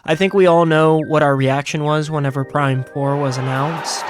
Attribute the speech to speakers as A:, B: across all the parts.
A: I think we all know what our reaction was whenever Prime 4 was announced.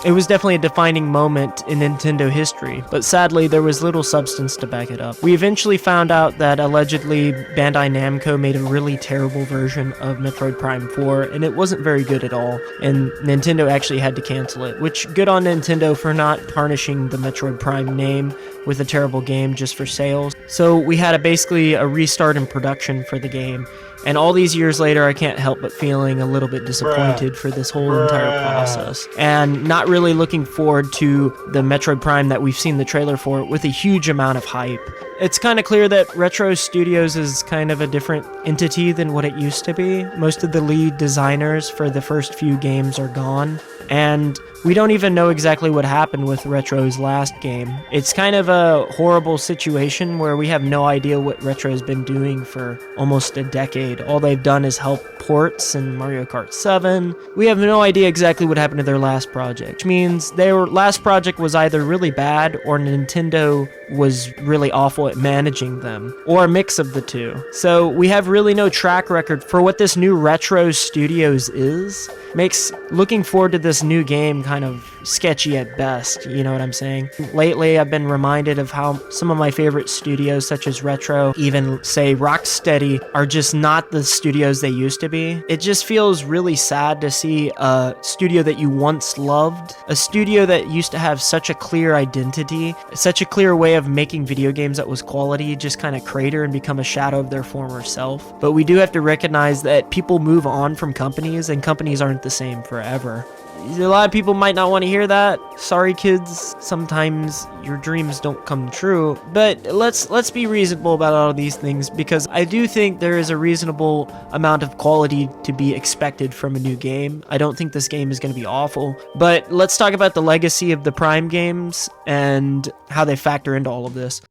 A: It was definitely a defining moment in Nintendo history, but sadly there was little substance to back it up. We eventually found out that allegedly Bandai Namco made a really terrible version of Metroid Prime 4, and it wasn't very good at all, and Nintendo actually had to cancel it, which good on Nintendo for not tarnishing the Metroid Prime name with a terrible game just for sales. So we had basically a restart in production for the game. And all these years later, I can't help but feeling a little bit disappointed for this whole entire process. And not really looking forward to the Metroid Prime that we've seen the trailer for with a huge amount of hype. It's kind of clear that Retro Studios is kind of a different entity than what it used to be. Most of the lead designers for the first few games are gone. And we don't even know exactly what happened with Retro's last game. It's kind of a horrible situation where we have no idea what Retro's been doing for almost a decade. All they've done is help ports in Mario Kart 7. We have no idea exactly what happened to their last project, which means their last project was either really bad or Nintendo was really awful at managing them, or a mix of the two. So we have really no track record for what this new Retro Studios is. Makes looking forward to this new game kind of sketchy at best, you know what I'm saying? Lately, I've been reminded of how some of my favorite studios, such as Retro, even say Rocksteady, are just not the studios they used to be. It just feels really sad to see a studio that you once loved, a studio that used to have such a clear identity, such a clear way of making video games that was quality, just kind of crater and become a shadow of their former self. But we do have to recognize that people move on from companies, and companies aren't the same forever. A lot of people might not want to hear that. Sorry, kids. Sometimes your dreams don't come true. But let's be reasonable about all of these things, because I do think there is a reasonable amount of quality to be expected from a new game. I don't think this game is going to be awful. But let's talk about the legacy of the Prime games and how they factor into all of this.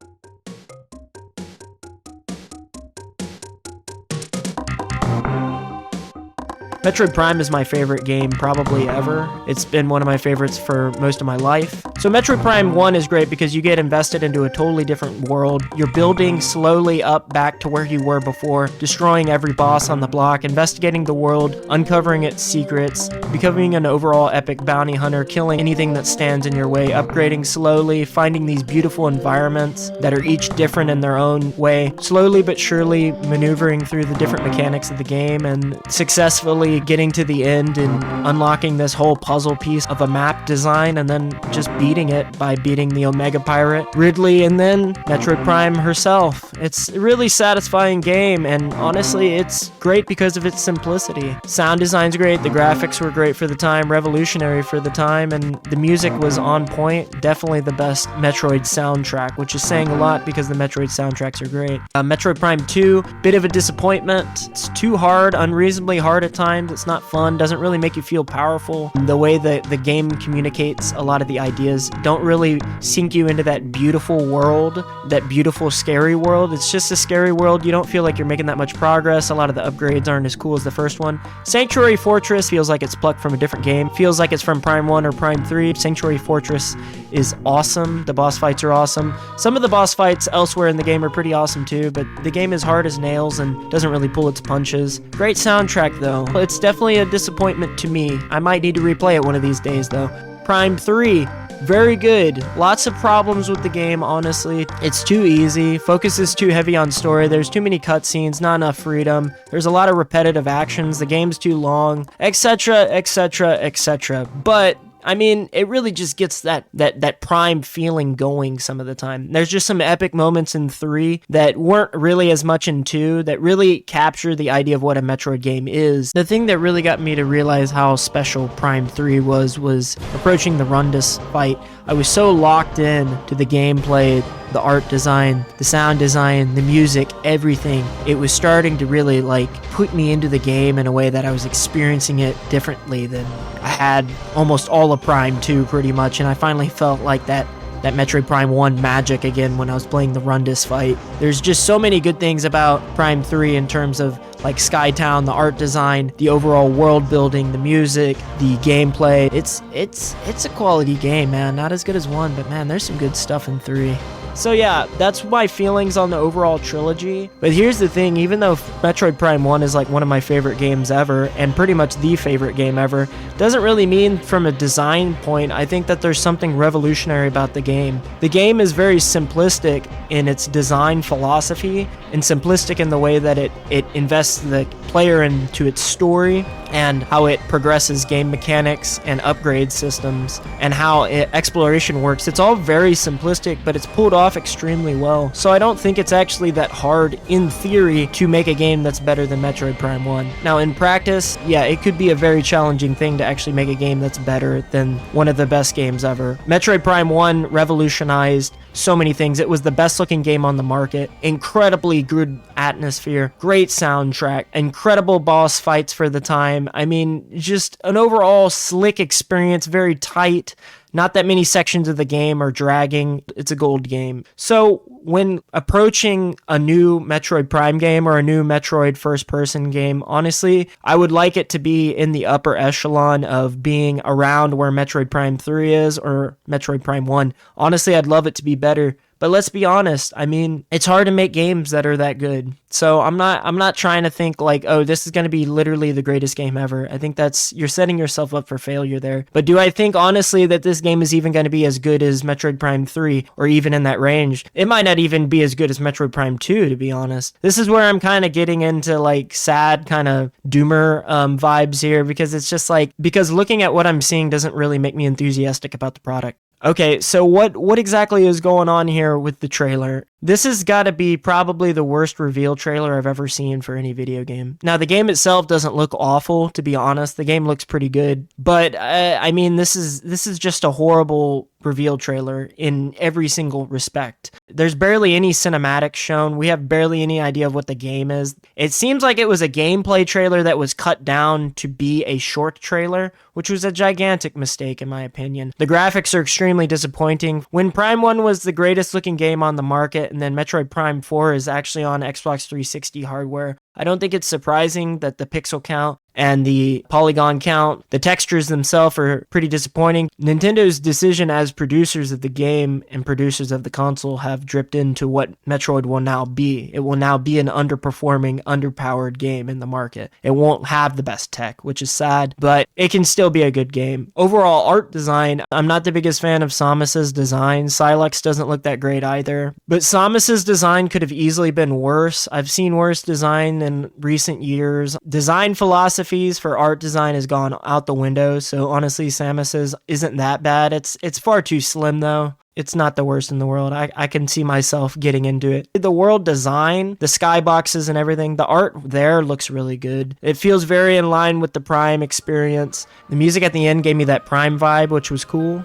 A: Metroid Prime is my favorite game probably ever. It's been one of my favorites for most of my life. So Metroid Prime 1 is great because you get invested into a totally different world. You're building slowly up back to where you were before, destroying every boss on the block, investigating the world, uncovering its secrets, becoming an overall epic bounty hunter, killing anything that stands in your way, upgrading slowly, finding these beautiful environments that are each different in their own way, slowly but surely maneuvering through the different mechanics of the game and successfully getting to the end and unlocking this whole puzzle piece of a map design, and then just beating it by beating the Omega Pirate, Ridley, and then Metroid Prime herself. It's a really satisfying game, and honestly, it's great because of its simplicity. Sound design's great, the graphics were great for the time, revolutionary for the time, and the music was on point. Definitely the best Metroid soundtrack, which is saying a lot because the Metroid soundtracks are great. Metroid Prime 2, bit of a disappointment. It's too hard, unreasonably hard at times. It's not fun, doesn't really make you feel powerful. The way that the game communicates a lot of the ideas don't really sink you into that beautiful world, that beautiful scary world. It's just a scary world. You don't feel like you're making that much progress. A lot of the upgrades aren't as cool as the first one. Sanctuary Fortress feels like it's plucked from a different game. Feels like it's from Prime 1 or Prime 3. Sanctuary Fortress is awesome. The boss fights are awesome. Some of the boss fights elsewhere in the game are pretty awesome too, but the game is hard as nails and doesn't really pull its punches. Great soundtrack though. It's definitely a disappointment to me. I might need to replay it one of these days though. Prime 3, very good. Lots of problems with the game, honestly. It's too easy. Focus is too heavy on story. There's too many cutscenes, not enough freedom. There's a lot of repetitive actions. The game's too long, etc., etc., etc. But I mean, it really just gets that Prime feeling going some of the time. There's just some epic moments in 3 that weren't really as much in 2 that really capture the idea of what a Metroid game is. The thing that really got me to realize how special Prime 3 was approaching the Rundus fight. I was so locked in to the gameplay, the art design, the sound design, the music, everything. It was starting to really put me into the game in a way that I was experiencing it differently than I had almost all of Prime 2 pretty much, and I finally felt like that Metroid Prime 1 magic again when I was playing the Rundus fight. There's just so many good things about Prime 3 in terms of Skytown, the art design, the overall world building, the music, the gameplay. It's a quality game, man. Not as good as 1, but man, there's some good stuff in 3. So yeah, that's my feelings on the overall trilogy. But here's the thing, even though Metroid Prime 1 is like one of my favorite games ever, and pretty much the favorite game ever, doesn't really mean from a design point, I think that there's something revolutionary about the game. The game is very simplistic in its design philosophy, and simplistic in the way that it invests the player into its story, and how it progresses game mechanics and upgrade systems, and how exploration works. It's all very simplistic, but it's pulled off extremely well. So I don't think it's actually that hard, in theory, to make a game that's better than Metroid Prime 1. Now, in practice, yeah, it could be a very challenging thing to actually make a game that's better than one of the best games ever. Metroid Prime 1 revolutionized so many things. It was the best looking game on the market, incredibly good atmosphere, great soundtrack, incredible boss fights for the time. I mean, just an overall slick experience, very tight. Not that many sections of the game are dragging. It's a gold game. So when approaching a new Metroid Prime game or a new Metroid first-person game, honestly, I would like it to be in the upper echelon of being around where Metroid Prime 3 is or Metroid Prime 1. Honestly, I'd love it to be better. But let's be honest, I mean, it's hard to make games that are that good. So I'm not trying to think like, oh, this is going to be literally the greatest game ever. I think you're setting yourself up for failure there. But do I think honestly that this game is even going to be as good as Metroid Prime 3 or even in that range? It might not even be as good as Metroid Prime 2, to be honest. This is where I'm kind of getting into like sad kind of doomer vibes here, because it's just like, because looking at what I'm seeing doesn't really make me enthusiastic about the product. Okay, so what exactly is going on here with the trailer? This has got to be probably the worst reveal trailer I've ever seen for any video game. Now, the game itself doesn't look awful, to be honest. The game looks pretty good. But, I mean, this is just a horrible reveal trailer in every single respect. There's barely any cinematics shown. We have barely any idea of what the game is. It seems like it was a gameplay trailer that was cut down to be a short trailer, which was a gigantic mistake in my opinion. The graphics are extremely disappointing. When Prime 1 was the greatest looking game on the market, and then Metroid Prime 4 is actually on Xbox 360 hardware, I don't think it's surprising that the pixel count and the polygon count, the textures themselves are pretty disappointing. Nintendo's decision as producers of the game and producers of the console have dripped into what Metroid will now be. It will now be an underperforming, underpowered game in the market. It won't have the best tech, which is sad, but it can still be a good game. Overall art design, I'm not the biggest fan of Samus's design. Silex doesn't look that great either, but Samus's design could have easily been worse. I've seen worse design in recent years. Design philosophies for art design has gone out the window, so honestly Samus's isn't that bad. It's far too slim though. It's not the worst in the world. I can see myself getting into it. The world design, the skyboxes and everything, the art there looks really good. It feels very in line with the Prime experience. The music at the end gave me that Prime vibe, which was cool.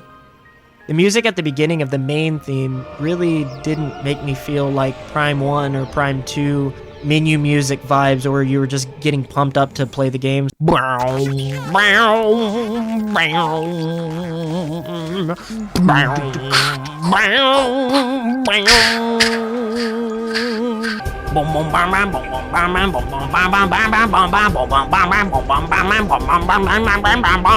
A: The music at the beginning of the main theme really didn't make me feel like Prime 1 or Prime 2 menu music vibes, or you were just getting pumped up to play the games.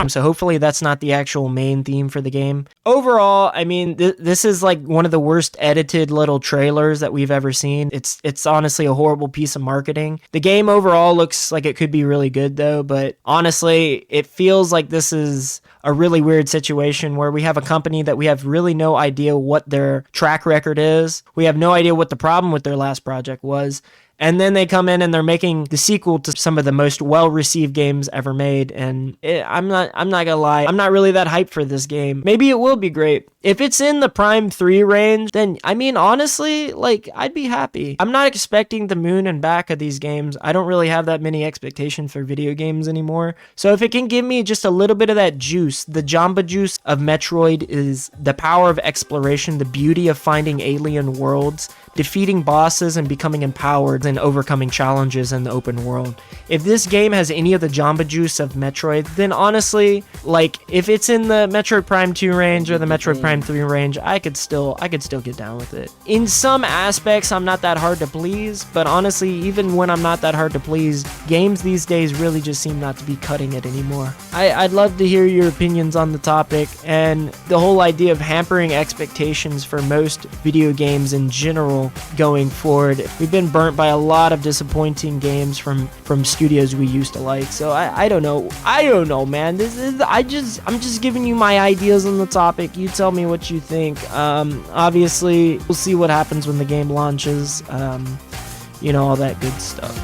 A: So hopefully that's not the actual main theme for the game. Overall, I mean, this is like one of the worst edited little trailers that we've ever seen. It's honestly a horrible piece of marketing. The game overall looks like it could be really good though, but honestly, it feels like this is a really weird situation where we have a company that we have really no idea what their track record is. We have no idea what the problem with their last project was. And then they come in and they're making the sequel to some of the most well-received games ever made. And I'm not gonna lie, I'm not really that hyped for this game. Maybe it will be great. If it's in the Prime 3 range, then, I mean, honestly, like, I'd be happy. I'm not expecting the moon and back of these games. I don't really have that many expectations for video games anymore. So if it can give me just a little bit of that juice, the Jamba juice of Metroid is the power of exploration, the beauty of finding alien worlds, defeating bosses and becoming empowered and overcoming challenges in the open world. If this game has any of the Jamba Juice of Metroid, then honestly, like, if it's in the Metroid Prime 2 range or the Metroid Prime 3 range, I could still get down with it. In some aspects, I'm not that hard to please, but honestly, even when I'm not that hard to please, games these days really just seem not to be cutting it anymore. I'd love to hear your opinions on the topic, and the whole idea of hampering expectations for most video games in general going forward. We've been burnt by a lot of disappointing games from studios we used to like, so I don't know, man. I'm just giving you my ideas on the topic. You tell me what you think. Obviously, we'll see what happens when the game launches. All that good stuff.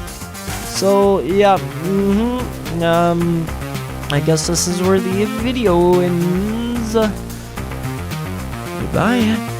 A: So yeah, I guess this is where the video ends. Goodbye.